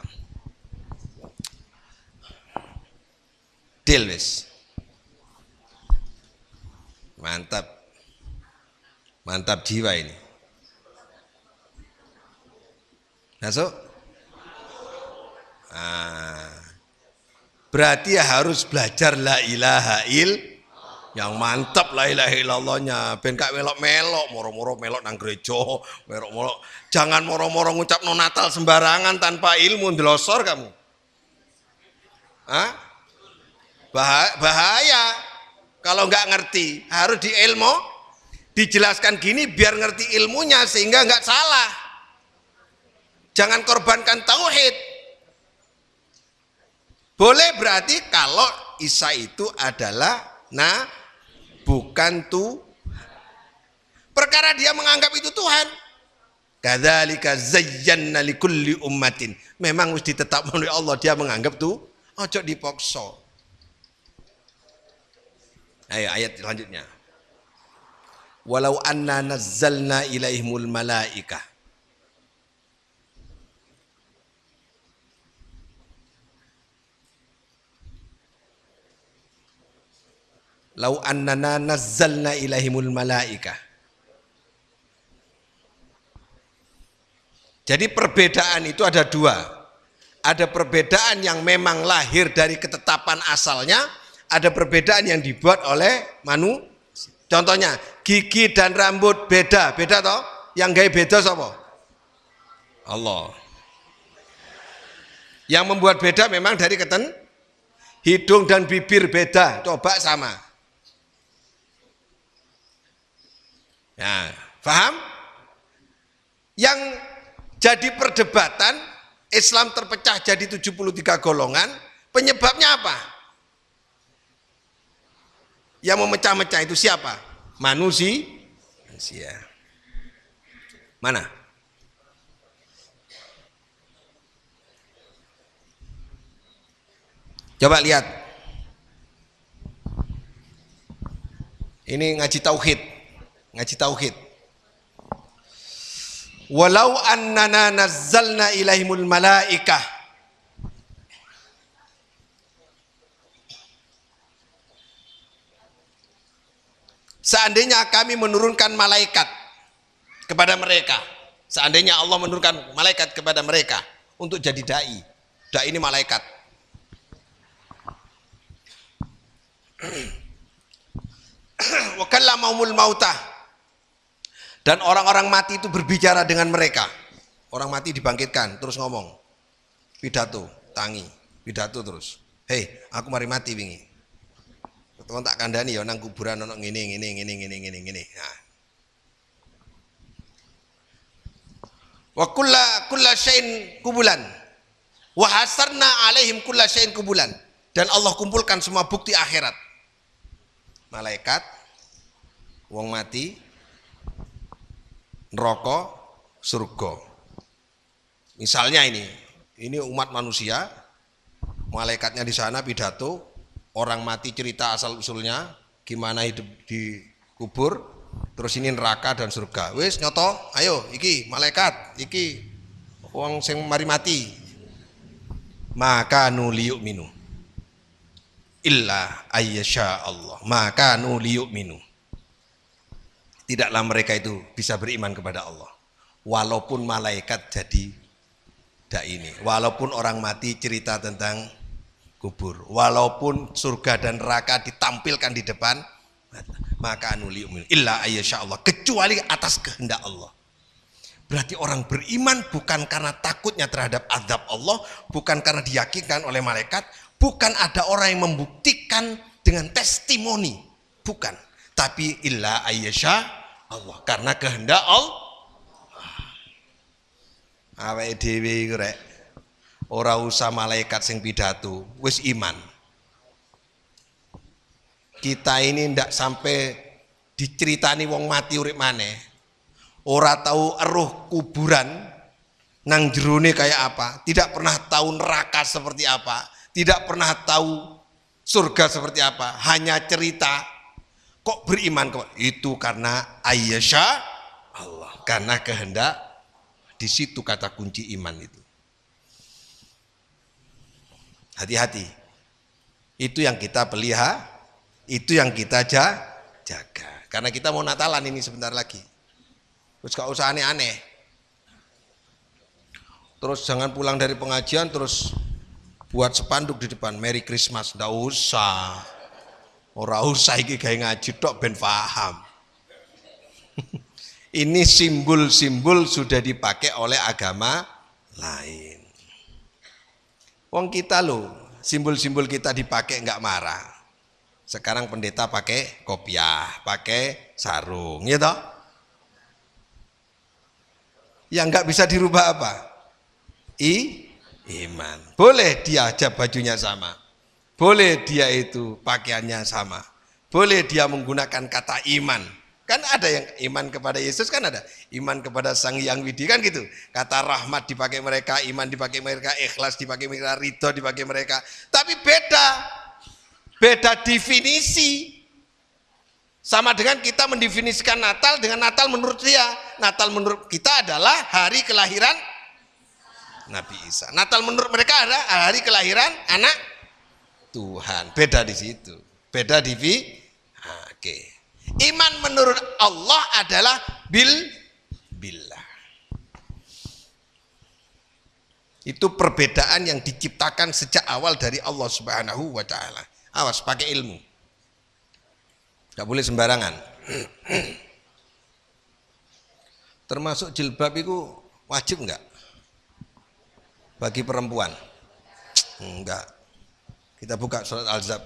Deal wis. Mantap jiwa ini. Masuk? Berarti ya harus belajar la ilaha yang mantap la ilaha illallahnya. Ben gak melok-melok, moro-moro melok nang gereja, melok-melok. Jangan moro-moro ngucap no Natal sembarangan tanpa ilmu, ndelosor kamu. Bahaya. Kalau nggak ngerti, harus diilmu, dijelaskan gini biar ngerti ilmunya sehingga nggak salah. Jangan korbankan tauhid. Boleh berarti kalau Isa itu adalah bukan perkara dia menganggap itu Tuhan. Kadzalika zayyana likulli ummatin. Memang mesti tetap oleh Allah dia menganggap tuh, ojo dipaksa. Ayo ayat selanjutnya. Walau anna nazzalna ilaihimul malaikah. Lau annana nazzalna ilaihimul malaikah. Jadi perbedaan itu ada dua. Ada perbedaan yang memang lahir dari ketetapan asalnya, ada perbedaan yang dibuat oleh manusia. Contohnya gigi dan rambut beda toh? Yang gawe beda sapa? Allah. Yang membuat beda memang dari hidung dan bibir beda, coba sama. Nah, paham? Yang jadi perdebatan Islam terpecah jadi 73 golongan, penyebabnya apa? Yang memecah-mecah itu siapa? Manusia. Mana? Coba lihat. Ini ngaji tauhid. Walau annana nazzalna ilaihimul malaikah. Seandainya kami menurunkan malaikat kepada mereka. Seandainya Allah menurunkan malaikat kepada mereka untuk jadi dai. Dai ini malaikat. Wa kallamahumul mautah. Dan orang-orang mati itu berbicara dengan mereka. Orang mati dibangkitkan, terus ngomong. Pidato, pidato terus. Hei, aku mari mati wingi. Teman tak kandani ya nang kuburan ono ngene. Nah. Wa kulla syai'in kubulan. Wa hasarna alaihim kulla syai'in kubulan. Dan Allah kumpulkan semua bukti akhirat. Malaikat, wong mati, neraka, surga. Misalnya ini umat manusia, malaikatnya di sana pidato, orang mati cerita asal usulnya, gimana hidup di kubur, terus ini neraka dan surga. Wis nyoto, ayo iki malaikat, iki wong sing mari mati. Maka nuliyuk minu illa ayyasha Allah. Maka nuliyuk minu. Tidaklah mereka itu bisa beriman kepada Allah. Walaupun malaikat jadi ini, walaupun orang mati cerita tentang kubur, walaupun surga dan neraka ditampilkan di depan, maka nuliyuk minu illa ayyasha Allah, kecuali atas kehendak Allah. Berarti orang beriman bukan karena takutnya terhadap azab Allah, bukan karena diyakinkan oleh malaikat, bukan ada orang yang membuktikan dengan testimoni, bukan. Tapi illa ayyasha Allah, karena kehendak Allah. Awake dhewe iku rek ora usah malaikat sing pidato, wis iman. Kita ini ndak sampai diceritani wong mati urip maneh. Ora tahu eruh kuburan nang jerone kayak apa, tidak pernah tahu neraka seperti apa, tidak pernah tahu surga seperti apa, hanya cerita. Kok beriman kok? Itu karena ayyasha Allah, karena kehendak. Di situ kata kunci iman itu. Hati-hati. Itu yang kita pelihara, itu yang kita jaga. Karena kita mau Natalan ini sebentar lagi. Terus gak usah aneh-aneh. Terus jangan pulang dari pengajian terus buat spanduk di depan Merry Christmas. Nggak usah. Ora usah iki gawe ngaji tok ben paham. Ini simbol-simbol sudah dipakai oleh agama lain. Wong kita loh, simbol-simbol kita dipakai nggak marah. Sekarang pendeta pakai kopiah, pakai sarung, ya toh? Yang nggak bisa dirubah apa? Iman. Boleh dia aja bajunya sama, boleh dia itu pakaiannya sama, boleh dia menggunakan kata iman. Kan ada yang iman kepada Yesus, kan ada iman kepada Sang Hyang Widi, kan gitu. Kata rahmat dipakai mereka, iman dipakai mereka, ikhlas dipakai mereka, ridho dipakai mereka. Tapi beda definisi. Sama dengan kita mendefinisikan Natal dengan Natal menurut dia. Natal menurut kita adalah hari kelahiran Nabi Isa. Natal menurut mereka adalah hari kelahiran anak Tuhan. Beda di situ. Beda oke. Iman menurut Allah adalah billah. Itu perbedaan yang diciptakan sejak awal dari Allah Subhanahu wa taala. Awas pakai ilmu. Gak boleh sembarangan. Termasuk jilbab itu wajib enggak? Bagi perempuan? Enggak. Kita buka surat Al-Ahzab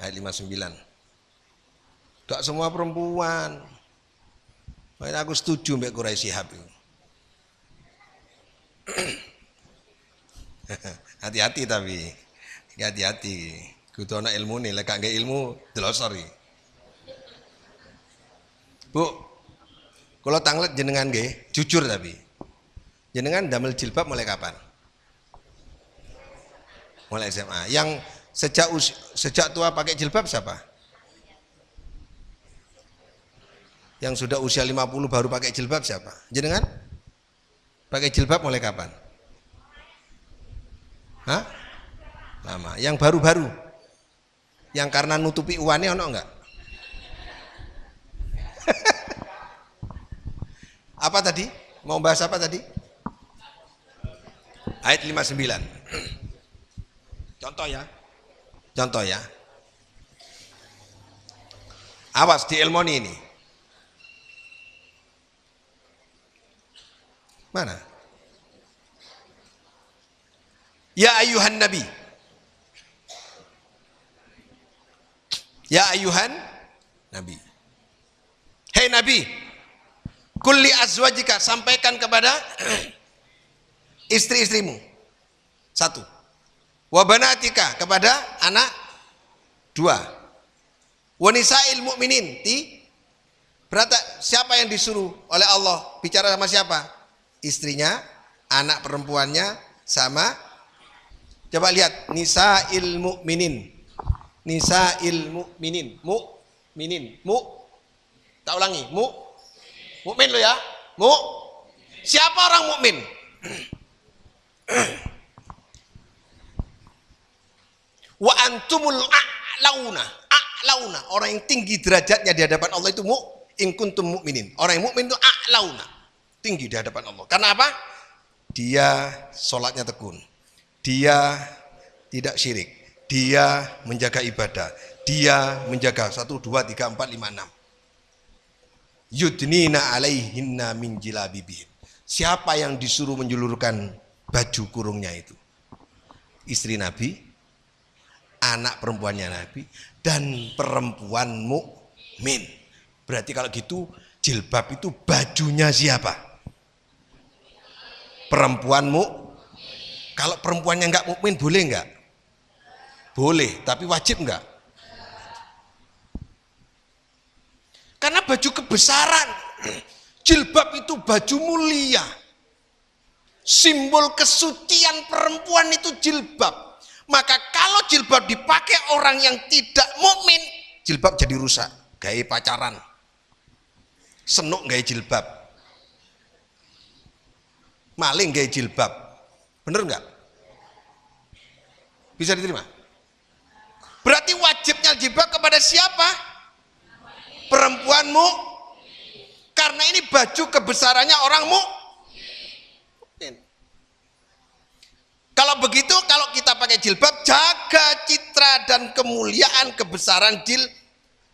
ayat 59. Enggak semua perempuan. Makanya aku setuju mbak Quraisy Shihab itu. Hati-hati tapi. Hati-hati, kudu ana ilmu nih, lek gak ilmu delosori. Bu, kalau tanglet jenengan nggih, jujur tapi. Jenengan damel jilbab mulai kapan? Mulai SMA. Yang sejak tua pakai jilbab siapa? Yang sudah usia 50 baru pakai jilbab siapa? Jenengan? Pakai jilbab mulai kapan? Hah? Lama. Yang baru-baru, yang karena nutupi uannya ono enggak? Apa tadi? Mau bahas apa tadi? Ayat 59. Contoh ya. Awas di ilmoni ini. Mana? Ya ayuhan nabi. Ya ayuhan Nabi. Hei Nabi, kulli azwajika, sampaikan kepada istri-istrimu. 1. Wa banatika, kepada anak. 2. Wa nisa'il mu'minin. Berarti siapa yang disuruh oleh Allah bicara sama siapa? Istrinya, anak perempuannya, sama. Coba lihat nisa'il mu'minin. Nisa'il mu'minin. Mu'minin. Tak ulangi. Mukmin lo ya. Siapa orang mukmin? Wa antumul a'launa. Orang yang tinggi derajatnya di hadapan Allah itu in kuntum mu'minin. Orang yang mukmin itu a'launa, tinggi di hadapan Allah. Karena apa? Dia sholatnya tekun. Dia tidak syirik. Dia menjaga ibadah. Dia menjaga 1, 2, 3, 4, 5, 6. Yudnina alaihinna min jilabibihim. Siapa yang disuruh menjulurkan baju kurungnya itu? Istri Nabi, anak perempuannya Nabi, dan perempuan mukmin. Berarti kalau gitu jilbab itu bajunya siapa? Perempuanmu. Kalau perempuannya enggak mukmin boleh enggak? Boleh, tapi wajib enggak? Karena baju kebesaran. Jilbab itu baju mulia. Simbol kesucian perempuan itu jilbab. Maka kalau jilbab dipakai orang yang tidak mukmin, jilbab jadi rusak. Gaya pacaran. Senuk gaya jilbab. Maling gaya jilbab. Bener enggak? Bisa diterima? Berarti wajibnya jilbab kepada siapa? Perempuanmu. Karena ini baju kebesarannya orang mukmin. Kalau begitu, kalau kita pakai jilbab, jaga citra dan kemuliaan kebesaran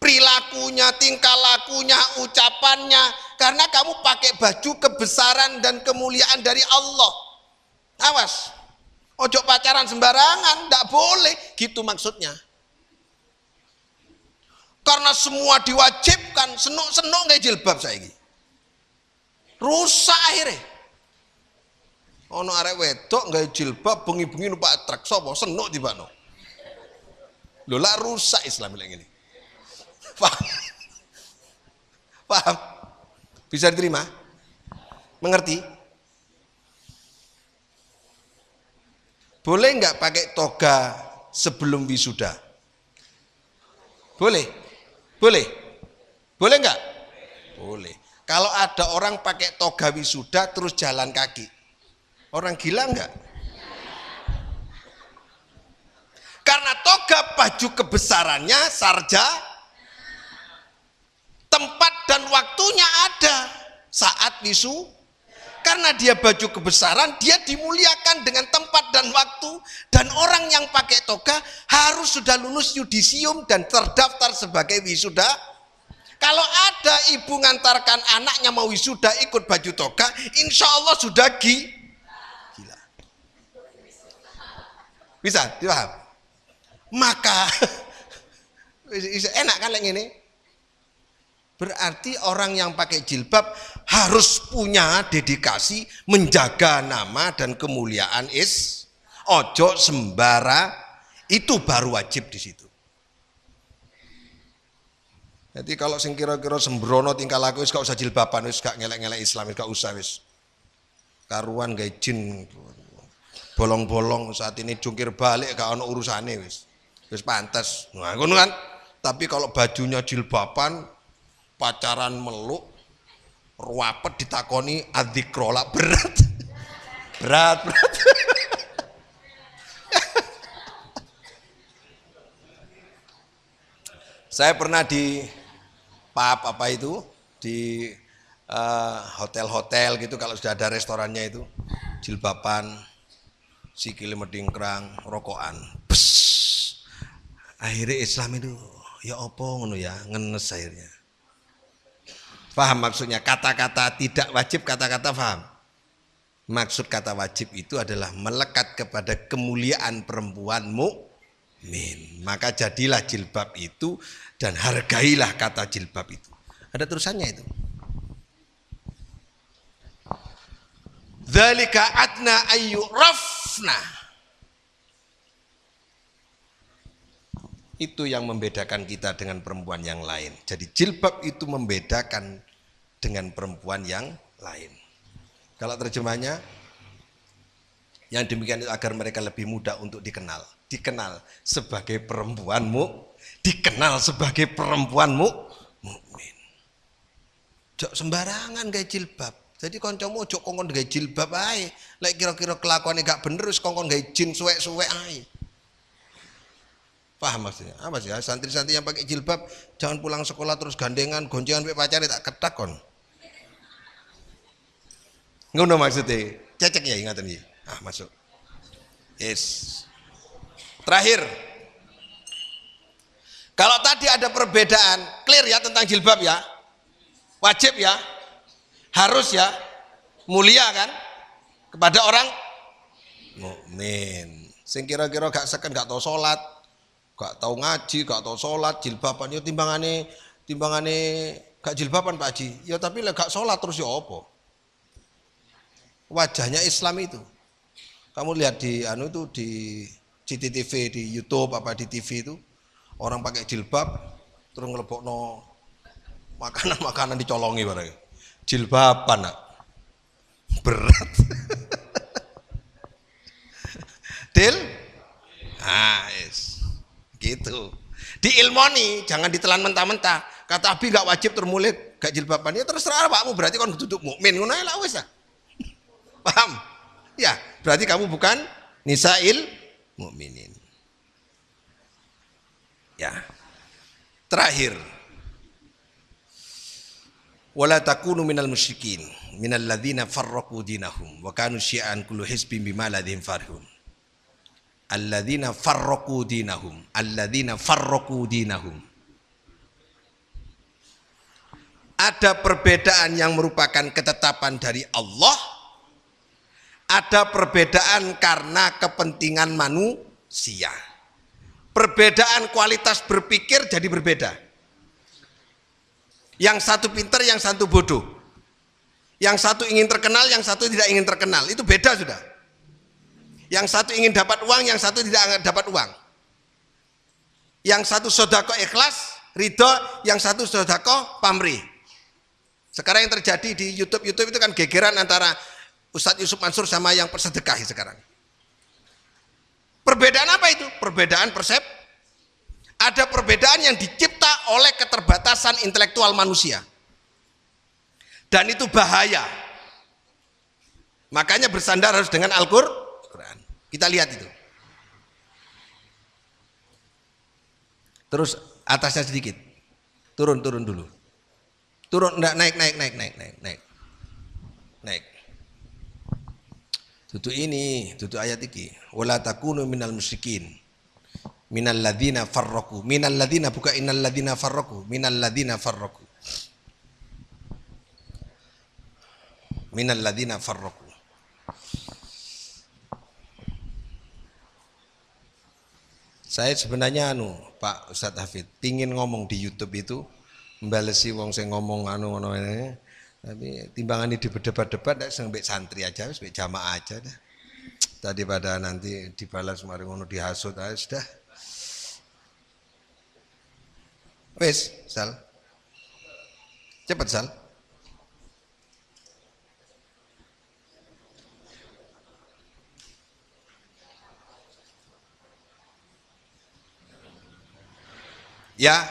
perilakunya, tingkah lakunya, ucapannya. Karena kamu pakai baju kebesaran dan kemuliaan dari Allah. Awas, ojo pacaran sembarangan, tidak boleh. Gitu maksudnya. Karena semua diwajibkan, senuk nggak jilbab saiki. Rusak akhirnya. Ono arek wedok nggak jilbab, bengi-bengi numpak truk, sapa senuk tibano. Lho lah rusak Islam ini. Paham? Paham? Bisa diterima? Mengerti? Boleh nggak pakai toga sebelum wisuda? Boleh? Boleh? Boleh nggak? Boleh. Kalau ada orang pakai toga wisuda terus jalan kaki, orang gila nggak? Karena toga baju kebesarannya sarja, tempat dan waktunya ada saat wisu. Karena dia baju kebesaran, dia dimuliakan dengan tempat dan waktu. Dan orang yang pakai toga harus sudah lulus yudisium dan terdaftar sebagai wisuda. Kalau ada ibu ngantarkan anaknya mau wisuda ikut baju toga, insya Allah sudah gila. Bisa dipaham? Maka enak kan yang ini? Berarti orang yang pakai jilbab harus punya dedikasi menjaga nama dan kemuliaan ojo sembara, itu baru wajib di situ. Jadi kalau sing kira-kira sembrono tingkah laku wis gak usah jilbaban, wis gak ngelek-ngelek Islam, wis gak usah wis. Karuan gawe jin bolong-bolong saat ini jungkir balik gak ono urusane wis. Wis pantes. Nah, ngono kan. Tapi kalau bajunya jilbaban, pacaran meluk, ruapet ditakoni adzikrola, berat. Berat. Saya pernah di di hotel-hotel gitu, kalau sudah ada restorannya itu jilbaban, sikile medingkrang, rokokan. Bes. Akhirnya Islam itu ya apa ngono ya, ngenes akhirnya. Paham maksudnya? Kata-kata tidak wajib, kata-kata paham. Maksud kata wajib itu adalah melekat kepada kemuliaan perempuan mukmin. Maka jadilah jilbab itu dan hargailah kata jilbab itu. Ada tulisannya itu. dzalika adna ayyurafna. Itu yang membedakan kita dengan perempuan yang lain. Jadi jilbab itu membedakan dengan perempuan yang lain. Kalau terjemahnya, yang demikian itu agar mereka lebih mudah untuk dikenal. Dikenal sebagai perempuanmu, dikenal sebagai perempuanmu mukmin. Jok sembarangan gaya jilbab. Jadi kancamu ojo kongkon gaya jilbab ae. Lek kira-kira kelakuane gak bener wis kongkon gaya jin suwek-suwek ae. Paham maksudnya? Apa sih ya? Santri-santri yang pakai jilbab jangan pulang sekolah terus gandengan, goncengan sampai pacar tak ketak kon. Ngono maksudnya. Cecek ya ingatan ya. Ah, masuk. Yes. Terakhir. Kalau tadi ada perbedaan, clear ya tentang jilbab ya. Wajib ya. Harus ya. Mulia kan? Kepada orang mukmin. Sing kira-kira gak seken, gak tau salat, gak tahu ngaji, gak tahu sholat, jilbaban ya timbangane gak jilbaban Pak Haji. Ya tapi lek gak sholat terus ya apa? Wajahnya Islam itu. Kamu lihat di itu di CCTV, di YouTube apa di TV itu orang pakai jilbab terus ngelebokno makanan dicolongi bareng. Jilbaban nak. Berat. Deal? Ah, yes. Gitu. Diilmoni, jangan ditelan mentah-mentah. Kata Abi gak wajib termulit, gak jilbaban. Ya terserah pakmu, berarti kon duduk mukmin ngono ae lah wis. Paham? Ya, berarti kamu bukan nisail mukminin. Ya. Terakhir. Wala takunu minal musyrikin, minal ladzina farraqu dinahum wa kanu syi'an kullu hizbin bima ladzihim farihun. Alladzina farraqu dinahum, alladzina farraqu dinahum. Ada perbedaan yang merupakan ketetapan dari Allah, ada perbedaan karena kepentingan manusia. Perbedaan kualitas berpikir jadi berbeda. Yang satu pintar, yang satu bodoh. Yang satu ingin terkenal, yang satu tidak ingin terkenal. Itu beda sudah. Yang satu ingin dapat uang, yang satu tidak dapat uang. Yang satu sodako ikhlas, ridho, yang satu sodako pamrih. Sekarang yang terjadi di YouTube itu kan gegeran antara Ustadz Yusuf Mansur sama yang sedekah sekarang. Perbedaan apa itu? Perbedaan persep. Ada perbedaan yang dicipta oleh keterbatasan intelektual manusia. Dan itu bahaya. Makanya bersandar harus dengan Al-Qur'an. Kita lihat itu. Terus atasnya sedikit. Turun dulu. Turun, enggak, naik. Tutu ini, tutu ayat ini. Wala takunu minal musyrikin. Minal ladzina farraqu. Minal ladzina bukan innal ladzina farraqu. Minal ladzina farraqu. Minal ladzina farraqu. Saya sebenarnya Pak Ustadz Hafid pingin ngomong di YouTube itu membalesi wong sing ngomong ngono ini, tapi timbangan ini berdebat-debat sampai santri aja, sampai jamaah aja dah. Tadi pada nanti dibalas mari ngono dihasut aja sudah. Wes, Sal. Cepat Sal. Ya,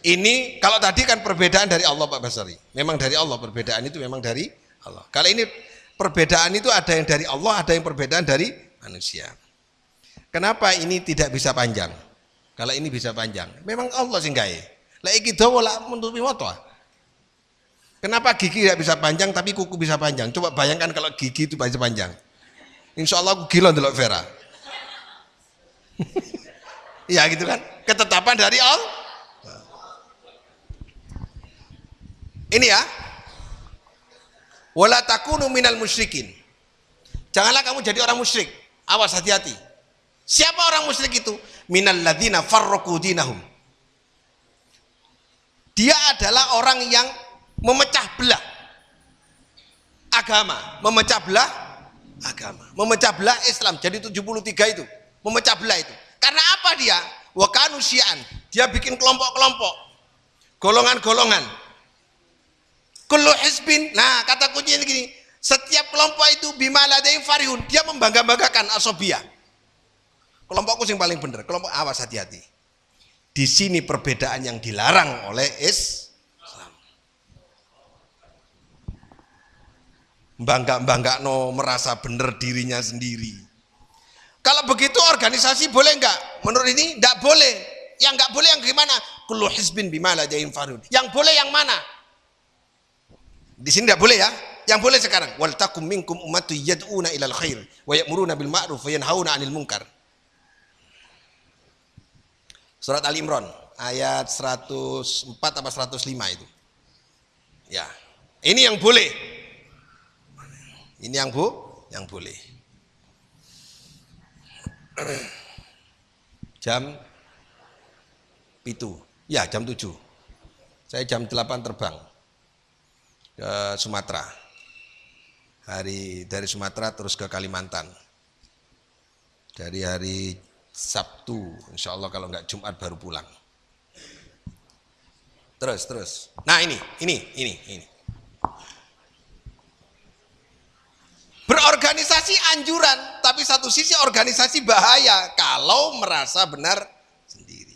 ini kalau tadi kan perbedaan dari Allah Pak Basari. Memang dari Allah, perbedaan itu memang dari Allah. Kalau ini perbedaan itu ada yang dari Allah, ada yang perbedaan dari manusia. Kenapa ini tidak bisa panjang? Kalau ini bisa panjang, memang Allah sing gawe. Lah iki dawa lak menutupi mata. Kenapa gigi tidak bisa panjang tapi kuku bisa panjang? Coba bayangkan kalau gigi itu bisa panjang. Insya Allah aku gila ndelok Vera. Ya gitu kan? Ketetapan dari Allah. Ini ya. Wala takunu minal musyrikin. Janganlah kamu jadi orang musyrik. Awas, hati-hati. Siapa orang musyrik itu? Minal ladzina farraqu dinahum. Dia adalah orang yang memecah belah agama, memecah belah agama. Memecah belah Islam jadi 73 itu. Memecah belah itu. Karena apa dia? Wa kanu syi'an. Dia bikin kelompok-kelompok. Golongan-golongan. Kullu hizbin. Nah, kata kuncinya gini. Setiap kelompok itu bima ladaihim farihun. Dia membangga-banggakan asobiyah. Kelompokku yang paling benar. Kelompok awas hati-hati. Di sini perbedaan yang dilarang oleh Islam. Bangga no merasa benar dirinya sendiri. Kalau begitu organisasi boleh enggak? Menurut ini enggak boleh. Yang enggak boleh yang gimana? Kullu hizbin bima ladaihim farihun. Yang boleh yang mana? Di sini enggak boleh ya. Yang boleh sekarang. Wal takum minkum ummatun yad'una ilal khair wa ya'muruna bil ma'ruf wa yanhauna 'anil munkar. Surat Ali Imran ayat 104 apa 105 itu. Ya. Ini yang boleh. Ini yang boleh. Jam itu. Ya, jam 7. Saya jam 8 terbang ke Sumatera. Dari Sumatera terus ke Kalimantan. Dari hari Sabtu, insya Allah kalau enggak Jumat baru pulang. Terus. Nah ini. Berorganisasi anjuran, tapi satu sisi organisasi bahaya kalau merasa benar sendiri.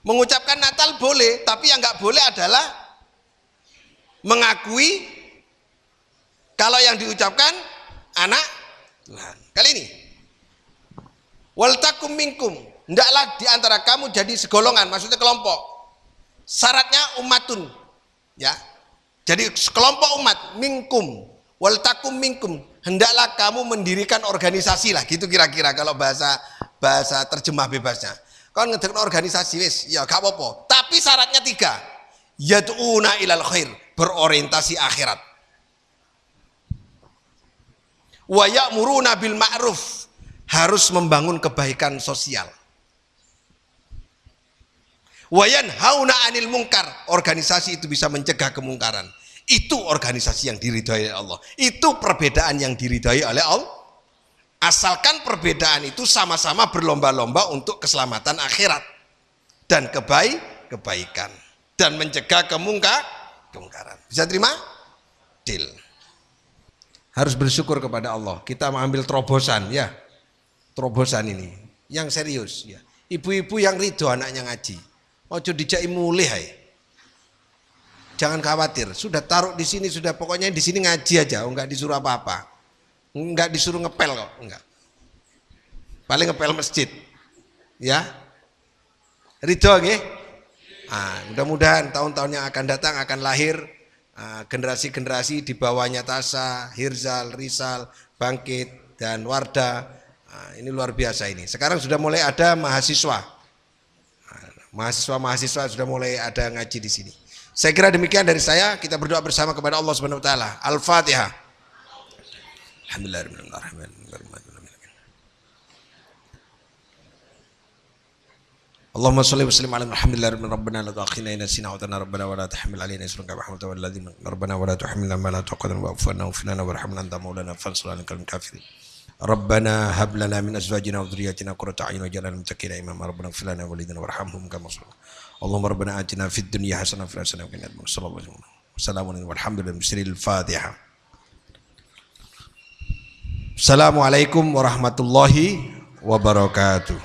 Mengucapkan Natal boleh, tapi yang enggak boleh adalah mengakui kalau yang diucapkan anak Tuhan. Kali ini wal takum minkum, hendaklah di antara kamu jadi segolongan, maksudnya kelompok. Syaratnya ummatun, ya. Jadi kelompok umat, minkum, wal takum minkum, hendaklah kamu mendirikan organisasi lah, gitu kira-kira kalau bahasa terjemah bebasnya. Kau ngedek organisasi wis, ya gak apa-apa. Tapi syaratnya 3, yad'una ilal khair, berorientasi akhirat. Wa ya'muruna bil ma'ruf, harus membangun kebaikan sosial. Wa yanhauna 'anil munkar, organisasi itu bisa mencegah kemungkaran. Itu organisasi yang diridhai oleh Allah. Itu perbedaan yang diridhai oleh Allah. Asalkan perbedaan itu sama-sama berlomba-lomba untuk keselamatan akhirat dan kebaikan dan mencegah kemungkaran. Bisa terima? Deal. Harus bersyukur kepada Allah. Kita mengambil terobosan ya. Terobosan ini yang serius ya. Ibu-ibu yang ridho anaknya ngaji. Ojo dijai mulih hai. Jangan khawatir, sudah taruh di sini, sudah pokoknya di sini ngaji aja, enggak disuruh apa-apa. Enggak disuruh ngepel kok, enggak. Paling ngepel masjid. Ya. Ridho nggih. Mudah-mudahan tahun-tahun yang akan datang akan lahir generasi-generasi di bawahnya Tasa, Hirzal, Risal, Bangkit dan Wardah. Ini luar biasa ini. Sekarang sudah mulai ada mahasiswa. Mahasiswa sudah mulai ada ngaji di sini. Saya kira demikian dari saya. Kita berdoa bersama kepada Allah Subhanahu wa taala. Al-Fatihah. Allahumma shalli wa sallim ala Muhammadin rabbana la tu'akhidna in nasina wa ta'ana rabbana wa la tahmil alaina isran kama hamalta wa alladhina rabbana wa la tuhammilna ma la taqaddar wa afwana wa fina warhamna anta maulana fansurna al kafirin. Rabbana hab lana min azwajina wa dhurriyyatina qurrata a'yun waj'alna lil muttaqina imama. Rabbana ighfir lana wa walidina warhamhum kama sallu. Allahumma rabbana atina fid dunya hasanah wa fil akhirati hasanah wa qina adzabannar. Sallallahu alaihi wasallam. Walhamdulillahi Fatiha. Assalamualaikum warahmatullahi wabarakatuh.